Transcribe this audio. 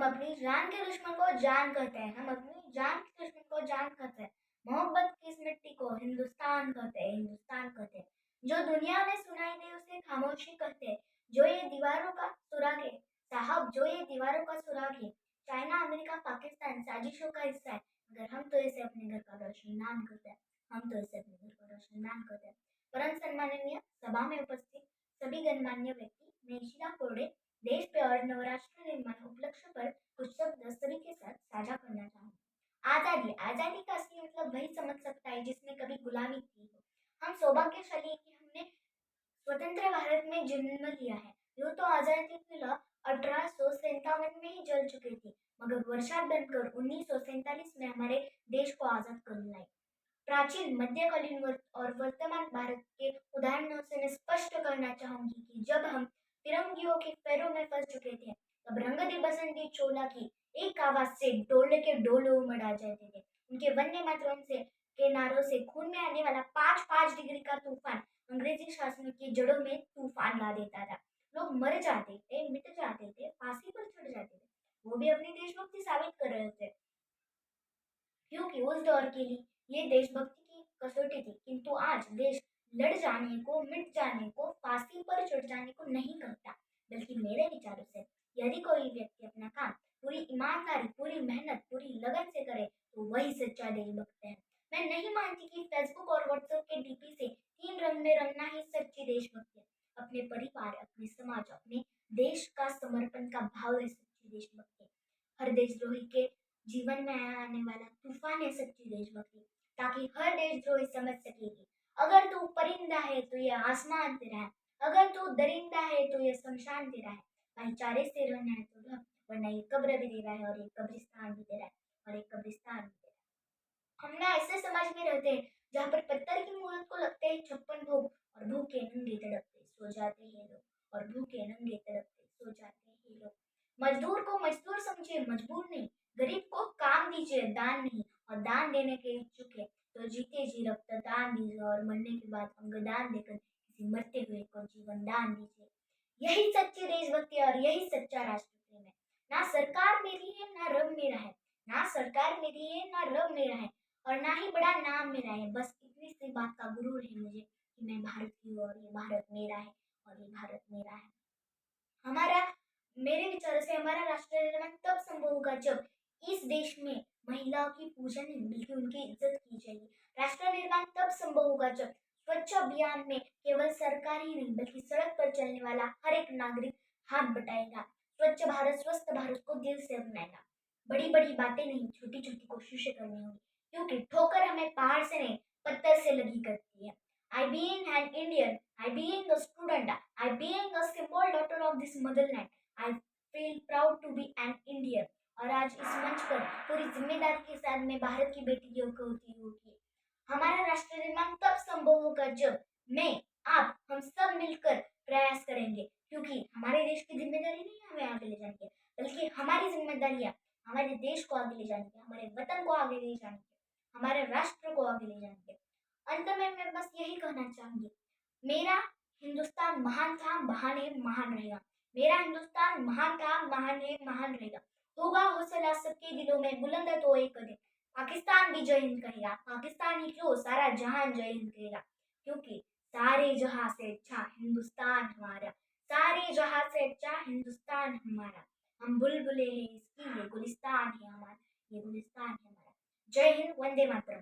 अपनी जान के दुश्मन को जान कहते हैं, हम अपनी जान के दुश्मन को जान कहते हैं। मोहब्बत की इस मिट्टी को हिंदुस्तान कहते हैं, हिंदुस्तान कहते हैं। जो दुनिया में सुनाई दे उसे खामोशी कहते हैं। जो ये दीवारों का सुराग है साहब, जो ये दीवारों का सुराग है, चाइना, अमेरिका, पाकिस्तान साजिशों का हिस्सा है, मगर हम तो इसे अपने घर का रोशनदान कहते हैं। हम तो इसे अपने घर का रोशनदान कहते हैं। परम सम्माननीय सभा में उपस्थित सभी गणमान्य व्यक्ति, मैं इशिता कोरडे देश पे और नवराष्ट्र निर्माण उपलक्ष्य पर कुछ शब्द सभी के साथ साझा करना चाहूंगी। आजादी, आजादी का असली मतलब वही समझ सकता है जिसने कभी गुलामी की हो। हम सौभाग्यशाली हैं कि हमने स्वतंत्र भारत में जन्म लिया है। यूं तो आजादी की लौ 1857 में ही जल चुकी थी, मगर वर्षा बनकर 1947 में हमारे देश को आजाद कर लाई। प्राचीन, मध्यकालीन और वर्तमान भारत के उदाहरणों से मैं स्पष्ट करना चाहूंगी कि जब हम फिरंगियों के पैरों में फंस चुके थे, तब रंग दे बसंती चोला की एक आवाज से डोले के डोले उमड़ आ जाते थे। उनके वन्य मातरम से के नारों से खून में आने वाला 5-5 डिग्री का तूफान अंग्रेजी शासन की जड़ों में तूफान ला देता था। लोग मर जाते थे, मिट जाते थे, फांसी पर चढ़ जाते थे, वो भी अपनी देशभक्ति साबित कर रहे थे, क्योंकि उस दौर के लिए ये देशभक्ति की कसौटी थी। किंतु आज देश लड़ जाने को, मिट जाने को, फांसी पर चढ़ जाने को नहीं करता, बल्कि मेरे विचारों से यदि कोई व्यक्ति अपना काम पूरी ईमानदारी, पूरी मेहनत, पूरी लगन से करे तो वही सच्चा देशभक्त है। मैं नहीं मानती कि फेसबुक और व्हाट्सएप के डीपी से 3 रंग में रंगना ही सच्ची देशभक्ति है। अपने परिवार, अपने समाज, अपने देश का समर्पण का भाव है सच्ची देशभक्ति। हर देशद्रोही के जीवन में आने वाला तूफान है सच्ची देशभक्ति, ताकि हर देशद्रोही समझ सकेगी, अगर तू परिंदा है तो ये आसमान तेरा है, अगर तू दरिंदा है तो ये शमशान तेरा है। भाईचारे से रहना है तो रह, वरना ये कब्र भी तेरा है और ये कब्रिस्तान भी तेरा है और एक कब्रिस्तान भी तेरा है। हम ना ऐसे समाज में रहते हैं जहाँ पर पत्थर की मूर्त को लगते हैं 56 भोग और भूखे नंगे तड़पते सो जाते हैं लोग, और भूखे नंगे तड़पते सो जाते हैं लोग। मजदूर को मजदूर समझिए, मजबूर नहीं। गरीब को काम दीजिए, दान नहीं। और दान देने के इच्छुक है तो जीते जी रक्तदान दीजिए और मरने के बाद अंगदान देकर किसी मरते हुए को जीवन दान दीजिए। यही सच्ची देशभक्ति और यही सच्चा राष्ट्र प्रेम है। ना सरकार मेरी है, ना रब मेरा है। ना सरकार मेरी है, ना रब मेरा है, और ना ही बड़ा नाम मेरा है। बस इतनी सी बात का गुरूर है मुझे कि मैं भारत की हूँ और ये भारत मेरा है और ये भारत मेरा है। हमारा मेरे विचारों से हमारा राष्ट्र निर्माण तब संभव होगा जब इस देश में महिलाओं की पूजा नहीं बल्कि उनकी इज्जत की जाएगी। राष्ट्र निर्माण तब संभव होगा जब स्वच्छ अभियान में केवल सरकार ही नहीं बल्कि सड़क पर चलने वाला हर एक नागरिक हाथ बटाएगा। स्वच्छ भारत, स्वस्थ भारत को दिल से अपनाएगा। बड़ी बड़ी बातें नहीं, छोटी छोटी कोशिशें करनी होगी, क्योंकि ठोकर हमें पहाड़ से नहीं पत्थर से लगी करती है। I being an Indian, I being a student, I being a simple daughter of this motherland, I feel proud to be an Indian। और आज इस मंच पर पूरी जिम्मेदारी के साथ मैं भारत की बेटी होती हूँ कि हमारा राष्ट्र निर्माण तब संभव होगा जब मैं, आप, हम सब मिलकर प्रयास करेंगे, क्योंकि हमारे देश की जिम्मेदारी नहीं हमें आगे ले जानी है, बल्कि हमारी जिम्मेदारियां हमारे देश को आगे ले जानी है, हमारे वतन को आगे ले जानी है, हमारे राष्ट्र को आगे ले जानी है। अंत में मैं बस यही कहना चाहूंगी, मेरा हिंदुस्तान महान था, महान है, महान रहेगा। मेरा हिंदुस्तान महान था, महान है, महान रहेगा। होगा हौसला सबके दिलों में बुलंद तो एक दिन पाकिस्तान भी जय हिंद कहेगा। पाकिस्तान ही क्यों, सारा जहान जय हिंद कहेगा, क्योंकि सारे जहां से अच्छा हिंदुस्तान हमारा, सारे जहां से अच्छा हिंदुस्तान हमारा। हम बुलबुले हैं इसकी, ये गुलिस्तान है हमारा, ये गुलिस्तान है हमारा। जय हिंद, वंदे मातरम।